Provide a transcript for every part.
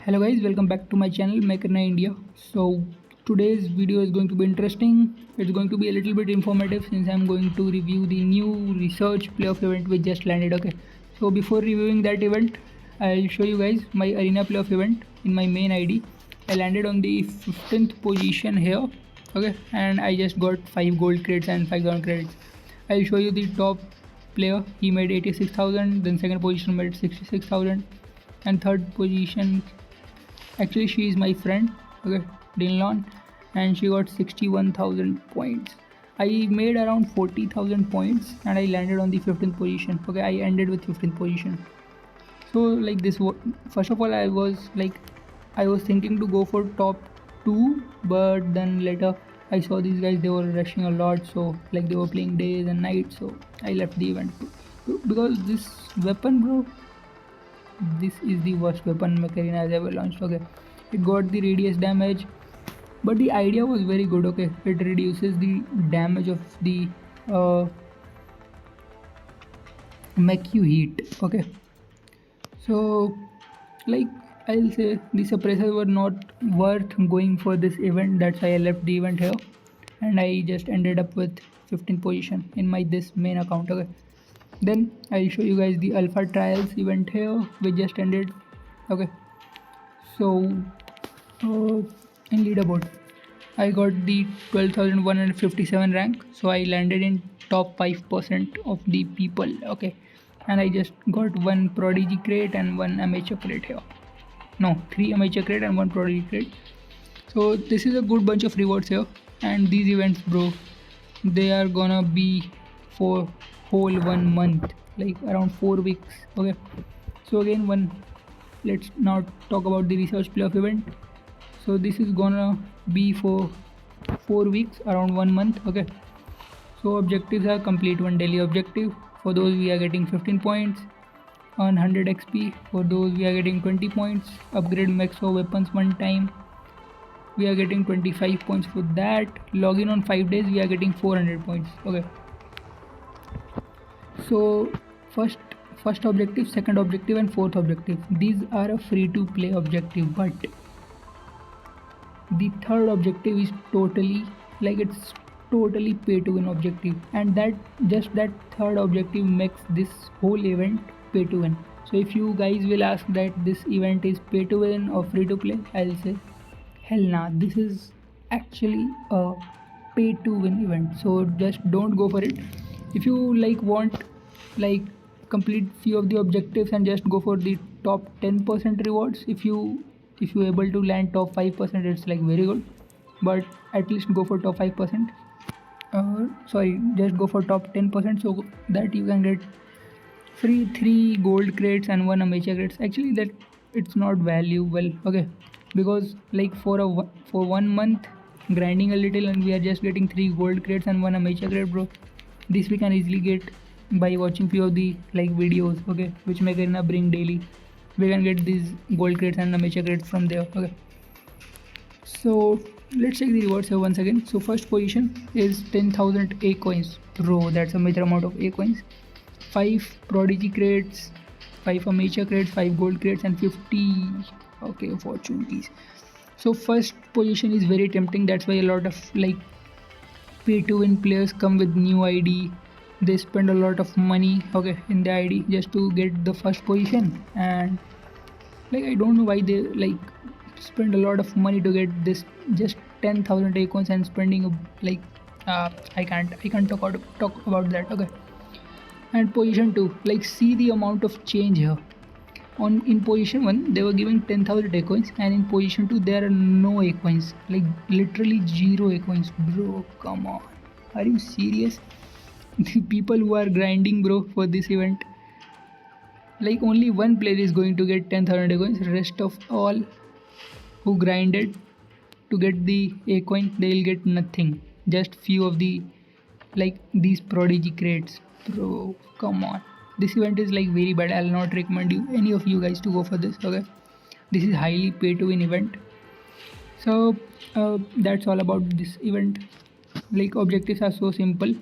Hello guys, welcome back to my channel Makerna India. So today's video is going to be interesting. It's going to be a little bit informative since I'm going to review the new research playoff event which just landed. Okay, so before reviewing that event, I'll show you guys my arena playoff event in my main ID. I landed on the 15th position here. Okay, and I just got 5 gold crates and 5,000 credits. I'll show you the top player. He made 86,000. Then second position made 66,000, and third position, actually she is my friend, okay, Dinlon, and she got 61,000 points. I made around 40,000 points and I landed on the 15th position. Okay, I ended with 15th position. So like this, first of all, I was thinking to go for top 2, but then later I saw these guys, they were rushing a lot, so like they were playing days and nights, so I left the event because this weapon, bro, this is the worst weapon Macarena has ever launched. Okay, it got the radius damage, but the idea was very good. Okay, it reduces the damage of the mech you heat. Okay, so like I'll say the suppressors were not worth going for this event. That's why I left the event here, and I just ended up with 15th position in my this main account. Okay, then I'll show you guys the alpha trials event here which just ended. Okay, so in leaderboard I got the 12,157 rank, so I landed in top 5% of the people. Okay, and I just got 1 prodigy crate and 1 amateur crate here. No, 3 amateur crate and 1 prodigy crate. So this is a good bunch of rewards here, and these events, bro, they are gonna be for whole 1 month, like around 4 weeks. Okay, so again, let's now talk about the research playoff event. So this is gonna be for 4 weeks, around 1 month. Okay, so objectives are: complete 1 daily objective. For those we are getting 15 points. Earn 100 XP. For those we are getting 20 points. Upgrade mechs or weapons 1 time, we are getting 25 points for that. Login on 5 days, we are getting 400 points. Okay, so first objective, second objective, and fourth objective, these are a free to play objective, but the third objective is totally, like, it's totally pay to win objective, and that third objective makes this whole event pay to win. So if you guys will ask that this event is pay to win or free to play, I'll say hell nah, this is actually a pay to win event, so just don't go for it. If you want like complete few of the objectives and just go for the top 10% rewards, if you able to land top 5%, it's like very good, but at least go for top 5%. Sorry, just go for top 10% so that you can get free 3 gold crates and 1 amateur crates. Actually that it's not valuable. Okay, because like for 1 month grinding a little and we are just getting 3 gold crates and 1 amateur crate, bro, this we can easily get by watching few of the like videos, okay, which Macarena bring daily. We can get these gold crates and amateur crates from there. Okay, so let's check the rewards here once again. So first position is 10,000 A coins, bro, that's a major amount of A coins. 5 prodigy crates, 5 amateur crates, 5 gold crates, and 50 okay fortune keys. So first position is very tempting. That's why a lot of like pay to win players come with new ID. They spend a lot of money, okay, in the ID just to get the first position, and like I don't know why they like spend a lot of money to get this just 10,000 icons and spending like I can't talk about that. Okay, and position 2, like see the amount of change here. In position 1 they were giving 10,000 A coins, and in position 2 there are no A coins, like literally 0 A coins. Bro, come on, are you serious? The people who are grinding, bro, for this event, like only one player is going to get 10,000 A coins. Rest of all who grinded to get the A coin, they will get nothing, just few of the like these prodigy crates. Bro, come on, this event is like very bad. I'll not recommend you any of you guys to go for this. Okay, this is highly pay to win event. So that's all about this event. Like objectives are so simple.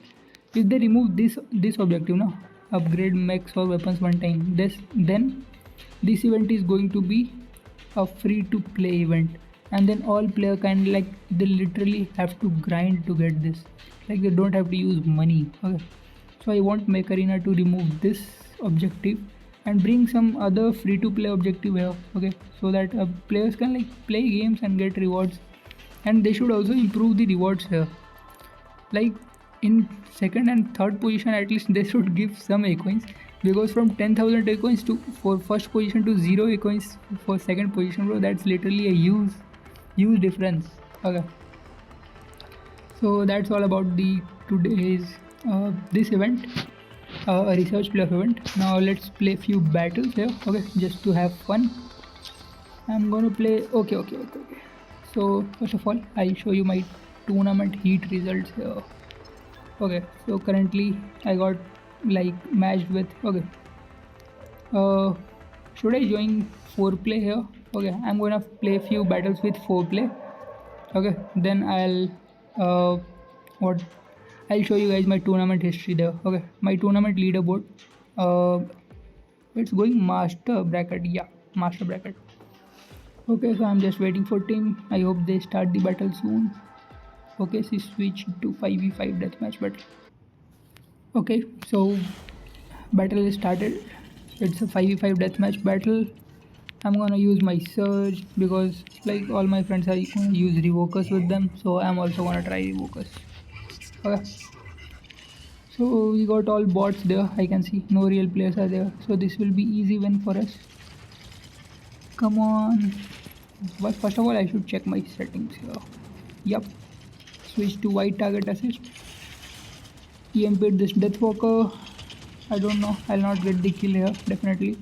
If they remove this objective now, upgrade mechs or weapons 1 time, then this event is going to be a free to play event, and then all player can, like, they literally have to grind to get this, like they don't have to use money. Okay, so I want Mech Arena to remove this objective and bring some other free to play objective here. Okay, so that players can like play games and get rewards, and they should also improve the rewards here. Like in second and third position, at least they should give some coins, because from 10,000 coins to for first position to 0 coins for second position, bro, that's literally a huge difference. Okay, so that's all about the today's this event, a research playoff event. Now let's play few battles here. Okay, just to have fun. I'm gonna play. Okay. So first of all, I'll show you my tournament heat results here. Okay, so currently I got like matched with. Okay, uh, should I join 4 play here? Okay, I'm gonna play few battles with 4 play. Okay, then what I'll show you guys my tournament history there. Okay, my tournament leaderboard. Uh, it's going master bracket. Yeah, master bracket. Okay, so I'm just waiting for team. I hope they start the battle soon. Okay, so switch to 5v5 deathmatch battle. Okay, so battle is started. It's a 5v5 deathmatch battle. I'm gonna use my surge because like all my friends are gonna use revokers with them, so I'm also gonna try revokers. Okay. So we got all bots there. I can see no real players are there, so this will be easy win for us. Come on. But first of all, I should check my settings here. Yup. Switch to white target assist. EMP'd this Deathwalker. I don't know. I'll not get the kill here. Definitely.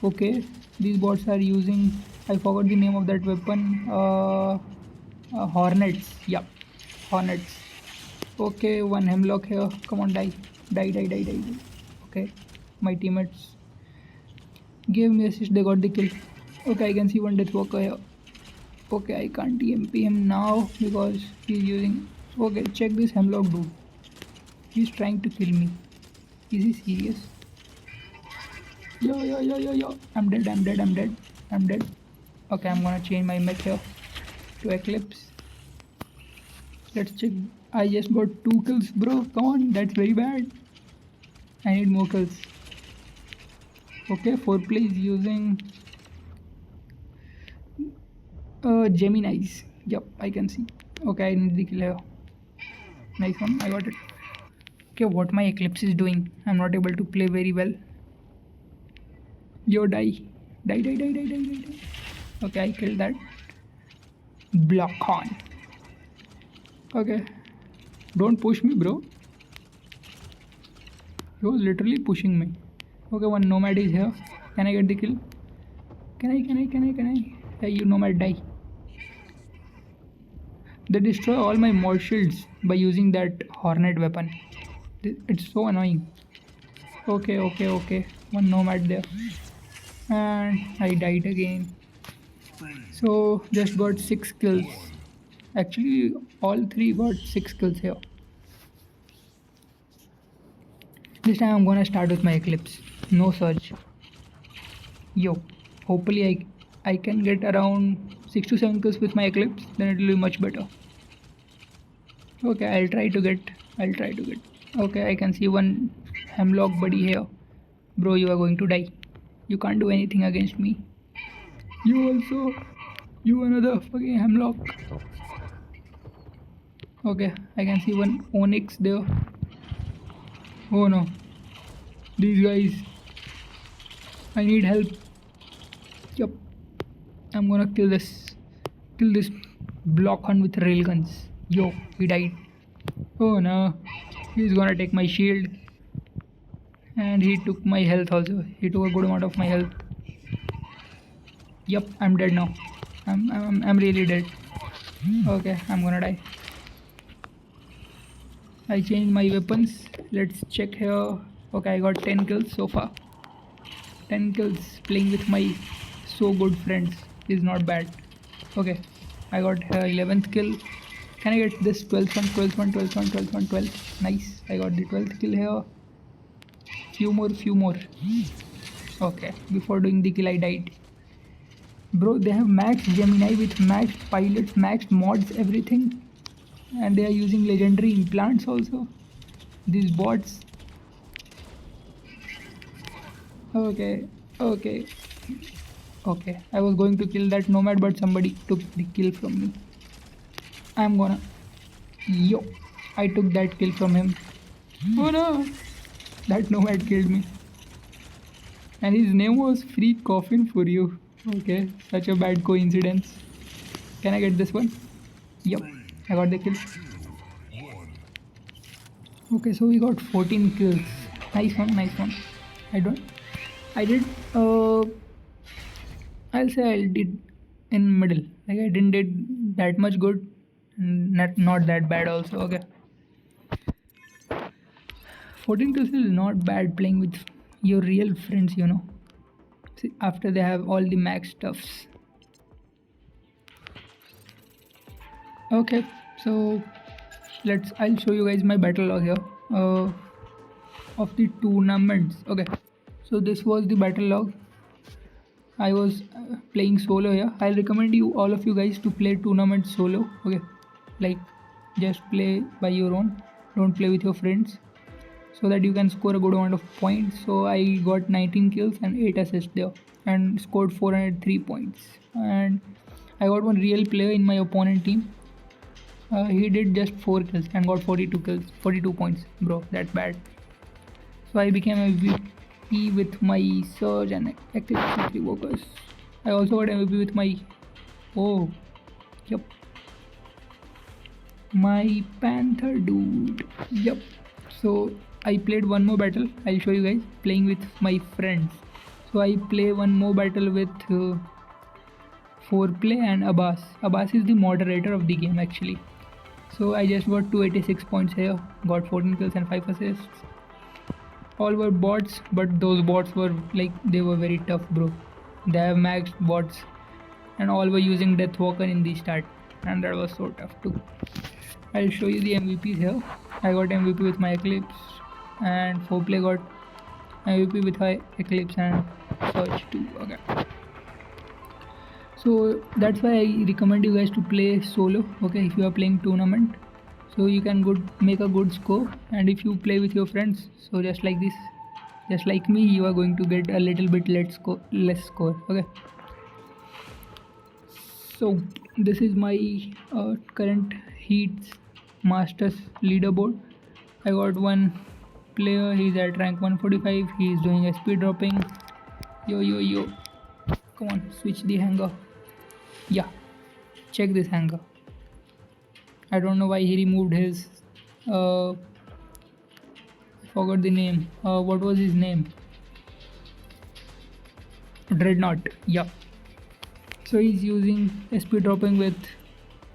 Okay. These bots are using. I forgot the name of that weapon. Hornets. Yup. Hornets. Okay. One Hemlock here. Come on, die. Die. Okay. My teammates gave me assist. They got the kill. Okay. I can see one Deathwalker here. Okay, I can't EMP him now because he's using. Okay, check this Hemlock dude. He's trying to kill me. Is he serious? Yo. I'm dead. Okay, I'm gonna change my mech here to Eclipse. Let's check. I just got 2 kills, bro. Come on, that's very bad. I need more kills. Okay, 4 play is using Gemini's. Yep, I can see. Okay, I need the kill here. Nice one, I got it. Okay, what my Eclipse is doing? I'm not able to play very well. Yo, die. Okay, I killed that. Block on. Okay. Don't push me, bro. He was literally pushing me. Okay, one Nomad is here. Can I get the kill? Can I? Hey, you Nomad, die. They destroy all my mod shields by using that Hornet weapon. It's so annoying. Okay. One Nomad there. And I died again. So just got 6 kills. Actually, all 3 got 6 kills here. This time I'm gonna start with my Eclipse. No surge. Yo, hopefully I can get around 6 to 7 kills with my Eclipse. Then it will be much better. Okay, I'll try to get. Okay, I can see one Hemlock buddy here. Bro, you are going to die. You can't do anything against me. You also. You another fucking Hemlock. Okay, I can see one Onyx there. Oh no. These guys. I need help. Yup. I'm gonna kill this block hunt with railguns. Yo, he died. Oh no. He's gonna take my shield. And he took my health also. He took a good amount of my health. Yup, I'm dead now. I'm really dead. Okay, I'm gonna die. I changed my weapons. Let's check here. Okay, I got 10 kills so far. 10 kills playing with my so good friends is not bad. Okay, I got 11th kill. Can I get this 12th one? 12th. Nice, I got the 12th kill here. Few more. Okay, before doing the kill I died. Bro, they have max Gemini with max pilots, max mods, everything. And they are using legendary implants also. These bots. Okay, okay, okay. I was going to kill that nomad, but somebody took the kill from me. I'm gonna. Yo, I took that kill from him. Oh no, that nomad killed me. And his name was Free Coffin for you. Okay, such a bad coincidence. Can I get this one? Yup, I got the kill. Okay, so we got 14 kills. Nice one, nice one. I don't. I did. I'll say I did in middle. Like I didn't did that much good, and not that bad also. Okay, 14 kills is not bad playing with your real friends. You know, see, after they have all the max stuffs. Okay, so I'll show you guys my battle log here of the tournaments. Okay, so this was the battle log. I was playing solo here. I'll recommend you all of you guys to play tournament solo. Okay, like just play by your own. Don't play with your friends, so that you can score a good amount of points. So I got 19 kills and 8 assists there, and scored 403 points. And I got one real player in my opponent team. He did just 4 kills and got 42 kills, 42 points. Bro, that's bad. So I became MVP with my Surge and Eclipse Revokers. I also got MVP with my... Oh, yep. My Panther dude. Yep. So I played one more battle. I'll show you guys playing with my friends. So I play one more battle with Foreplay and Abbas. Abbas is the moderator of the game actually. So I just got 286 points here, got 14 kills and 5 assists. All were bots, but those bots were like, they were very tough, bro. They have maxed bots and all were using Deathwalker in the start, and that was so tough too. I'll show you the MVPs here. I got MVP with my Eclipse, and Foreplay got MVP with my Eclipse and Surge too. Okay. So that's why I recommend you guys to play solo. Okay, if you are playing tournament, so you can make a good score. And if you play with your friends, so just like this, just like me, you are going to get a little bit less score. Okay, so this is my current Heats Masters leaderboard. I got one player, he's at rank 145, he is doing a speed dropping. Yo, come on, switch the hanger. Yeah, check this hanger. I don't know why he removed his I forgot the name. What was his name? Dreadnought. Yeah. So he's using SP dropping with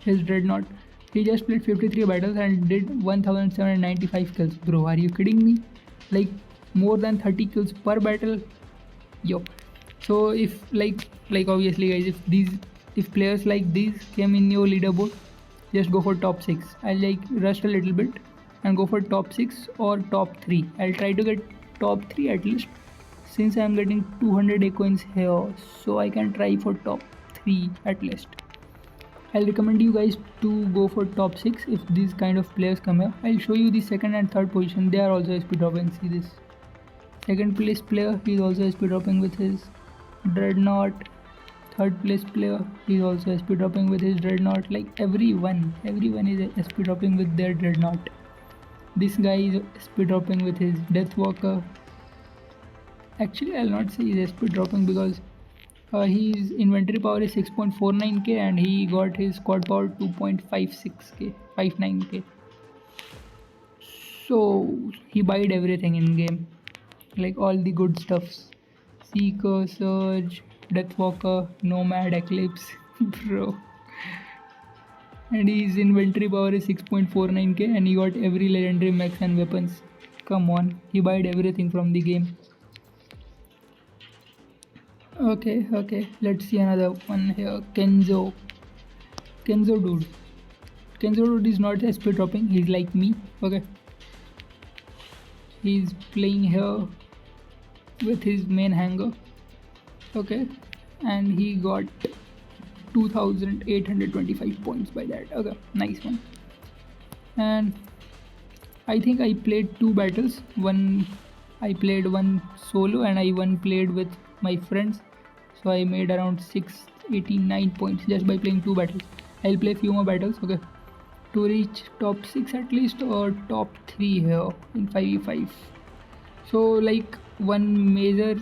his Dreadnought. He just played 53 battles and did 1795 kills. Bro, are you kidding me? Like more than 30 kills per battle. Yo. So if like obviously guys, if players like these came in your leaderboard, just go for top 6. I'll like rust a little bit and go for top 6 or top 3. I'll try to get top 3 at least, since I'm getting 200 A coins here, so I can try for top 3 at least. I'll recommend you guys to go for top 6 if these kind of players come here. I'll show you the second and third position. They are also SP dropping. See this. Second place player, he is also SP dropping with his Dreadnought. Third place player, he is also SP dropping with his Dreadnought. Like everyone is SP dropping with their Dreadnought. This guy is SP dropping with his Deathwalker. Actually, I'll not say he's SP dropping because his inventory power is 6.49k and he got his squad power 2.56k, 59k. So he buyed everything in game, like all the good stuffs. Seeker, Surge, Deathwalker, Nomad, Eclipse, bro. And his inventory power is 6.49k and he got every legendary mechs and weapons. Come on, he buyed everything from the game. Okay, let's see another one here. Kenzo dude. Kenzo dude is not SP dropping, he's like me. Okay, he's playing here with his main hanger. Okay, and he got 2825 points by that. Okay, nice one. And I think I played two battles. I played one solo and I one played with my friends. So I made around 689 points just by playing two battles. I'll play few more battles, okay, to reach top 6 at least or top 3 here in 5v5. So like one major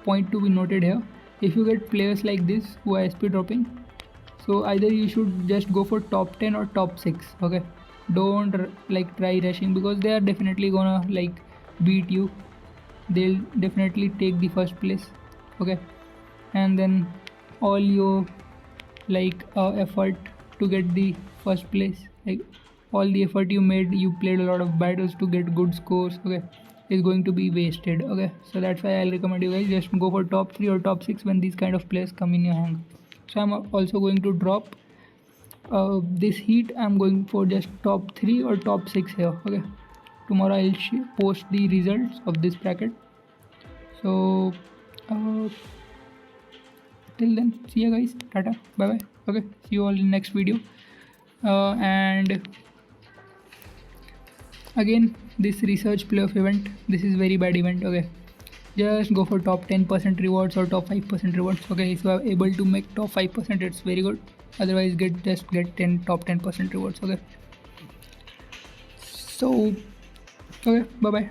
point to be noted here, if you get players like this who are SP dropping, so either you should just go for top 10 or top 6, okay. Don't like try rushing because they are definitely gonna like beat you. They'll definitely take the first place, okay. And then all your like effort to get the first place, like all the effort you made, you played a lot of battles to get good scores, okay, is going to be wasted, okay. So that's why I'll recommend you guys just go for top 3 or top 6 when these kind of players come in your hand. So I'm also going to drop this heat. I'm going for just top 3 or top 6 here, okay. Tomorrow I'll post the results of this bracket. So uh, till then, see you guys, tata, bye bye, okay, see you all in next video. And again, this research playoff event, this is very bad event, okay. Just go for top 10% rewards or top 5% rewards, okay. If you are able to make top 5%, it's very good. Otherwise just get 10 top 10% rewards, okay. So okay, bye bye.